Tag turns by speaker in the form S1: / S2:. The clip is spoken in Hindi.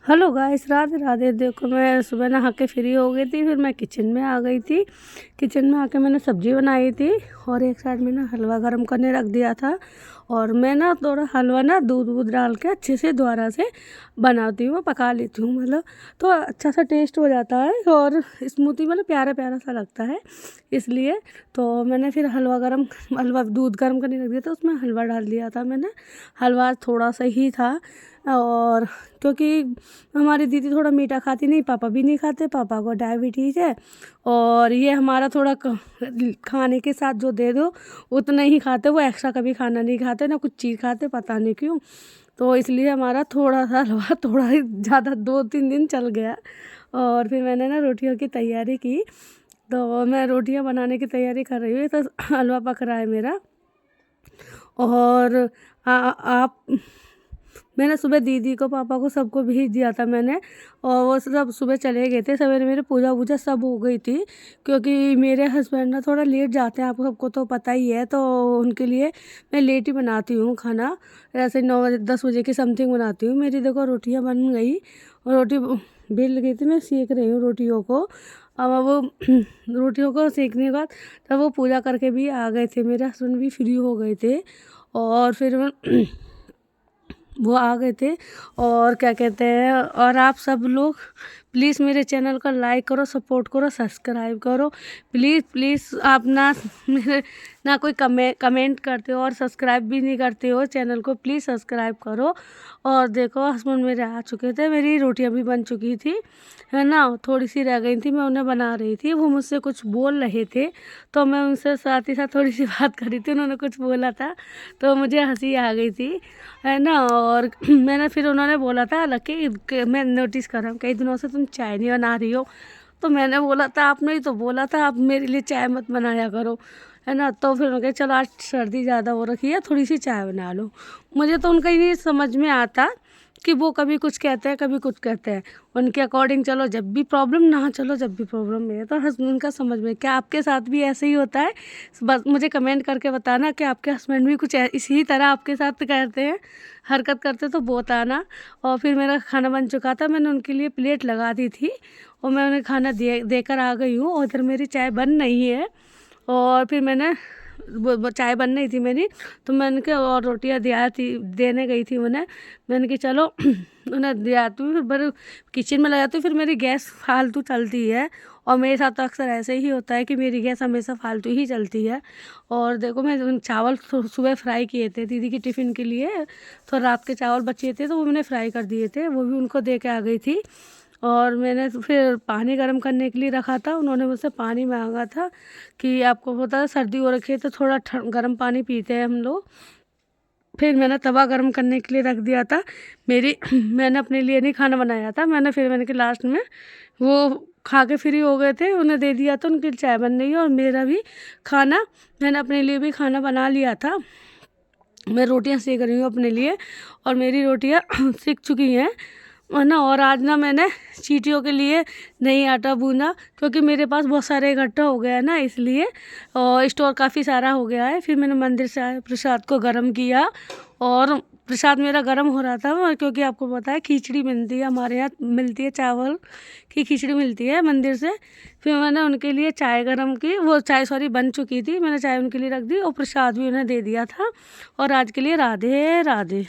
S1: Hello guys, Radhe Radhe. देखो, मैं सुबह नहा के फ्री हो गई थी, फिर मैं किचन में आ गई थी। किचन में आके मैंने सब्ज़ी बनाई थी और एक साइड में ना हलवा गरम करने रख दिया था। और मैं ना थोड़ा हलवा ना दूध वूध डाल के अच्छे से दोबारा से बनाती हूँ, पका लेती हूँ, मतलब तो अच्छा सा टेस्ट हो जाता है और स्मूथी मतलब प्यारा प्यारा सा लगता है। इसलिए तो मैंने फिर हलवा दूध गर्म करने रख दिया था, उसमें हलवा डाल दिया था मैंने। हलवा थोड़ा सा ही था और क्योंकि हमारी दीदी थोड़ा मीठा खाती नहीं, पापा भी नहीं खाते, पापा को डायबिटीज़ है। और ये हमारा थोड़ा खाने के साथ जो दे दो उतना ही खाते, वो एक्स्ट्रा कभी खाना नहीं खाते, ना कुछ चीज़ खाते, पता नहीं क्यों। तो इसलिए हमारा थोड़ा सा हलवा थोड़ा ही ज़्यादा 2-3 दिन चल गया। और फिर मैंने ना रोटियों की तैयारी की, तो मैं रोटियां बनाने की तैयारी कर रही हूँ, तो हलवा पक रहा है मेरा। और आप मैंने सुबह दीदी को, पापा को, सबको भेज दिया था मैंने। और वो सब सुबह चले गए थे, सवेरे मेरे पूजा वूजा सब हो गई थी। क्योंकि मेरे हस्बैंड ना थोड़ा लेट जाते हैं, आपको सबको तो पता ही है, तो उनके लिए मैं लेट ही बनाती हूँ खाना। ऐसे 9-10 बजे की समथिंग बनाती हूँ। मेरी देखो रोटियाँ बन गई और रोटी बेल गई थी, मैं सेक रही हूँ रोटियों को। अब वो रोटियों को सेकने के बाद तब वो पूजा करके भी आ गए थे, मेरे हस्बैंड भी फ्री हो गए थे। और फिर वो आ गए थे। और क्या कहते हैं, और आप सब लोग प्लीज़ मेरे चैनल को लाइक करो, सपोर्ट करो, सब्सक्राइब करो। प्लीज़ प्लीज़ आप ना मेरे ना कोई कमेंट करते हो और सब्सक्राइब भी नहीं करते हो चैनल को, प्लीज़ सब्सक्राइब करो। और देखो, हस्बैंड मेरे आ चुके थे, मेरी रोटियां भी बन चुकी थी, है ना। थोड़ी सी रह गई थी, मैं उन्हें बना रही थी। वो मुझसे कुछ बोल रहे थे, तो मैं उनसे साथ ही साथ थोड़ी सी बात कर रही थी। उन्होंने कुछ बोला था तो मुझे हंसी आ गई थी, है ना। और मैंने फिर उन्होंने बोला था, हालांकि मैं नोटिस कर रहा हूँ कई दिनों से तुम चाय नहीं बना रही हो। तो मैंने बोला था, आपने ही तो बोला था आप मेरे लिए चाय मत बनाया करो, है ना। तो फिर उन्होंने कहा चलो आज सर्दी ज़्यादा हो रखी है, थोड़ी सी चाय बना लो। मुझे तो उनका ही नहीं समझ में आता कि वो कभी कुछ कहते हैं, कभी कुछ कहते हैं। उनके अकॉर्डिंग चलो जब भी प्रॉब्लम, ना चलो जब भी प्रॉब्लम है। तो हस्बैंड का समझ में, क्या आपके साथ भी ऐसे ही होता है? बस मुझे कमेंट करके बताना कि आपके हस्बैंड भी कुछ इसी तरह आपके साथ करते हैं, हरकत करते, तो बताना। और फिर मेरा खाना बन चुका था, मैंने उनके लिए प्लेट लगा दी थी और मैं उन्हें खाना देकर आ गई हूँ। और इधर मेरी चाय बन नहीं है। और फिर मैंने वो चाय बन रही थी मेरी, तो मैंने कहा और रोटियां दिया थी, देने गई थी उन्हें। मैंने कहा चलो उन्हें दिया, तो फिर बड़े किचन में लगा, तो फिर मेरी गैस फालतू चलती है। और मेरे साथ तो अक्सर ऐसे ही होता है कि मेरी गैस हमेशा फालतू ही चलती है। और देखो, मैं चावल सुबह फ्राई किए थे दीदी की टिफ़िन के लिए, तो रात के चावल बचे थे, तो वो मैंने फ्राई कर दिए थे, वो भी उनको दे के आ गई थी। और मैंने तो फिर पानी गर्म करने के लिए रखा था, उन्होंने मुझसे पानी मांगा था कि आपको पता है सर्दी हो रखी है, तो थोड़ा गर्म पानी पीते हैं हम लोग। फिर मैंने तवा गर्म करने के लिए रख दिया था मेरी मैंने अपने लिए नहीं खाना बनाया था, मैंने कि लास्ट में वो खा के फ्री हो गए थे, उन्हें दे दिया था, उनकी चाय बन रही है और मेरा भी खाना, मैंने अपने लिए भी खाना बना लिया था। मैं रोटियां सेक रही हूँ अपने लिए और मेरी रोटियां सिक चुकी हैं, है ना। और आज ना मैंने चींटियों के लिए नहीं आटा गूंदा, क्योंकि मेरे पास बहुत सारे इकट्ठा हो गया है ना, इसलिए। और स्टोर काफ़ी सारा हो गया है। फिर मैंने मंदिर से आए प्रसाद को गर्म किया और प्रसाद मेरा गर्म हो रहा था, क्योंकि आपको पता है खिचड़ी मिलती है हमारे यहाँ, मिलती है चावल की खिचड़ी मिलती है मंदिर से। फिर मैंने उनके लिए चाय गर्म की, वो चाय सॉरी बन चुकी थी, मैंने चाय उनके लिए रख दी और प्रसाद भी उन्हें दे दिया था। और आज के लिए राधे राधे।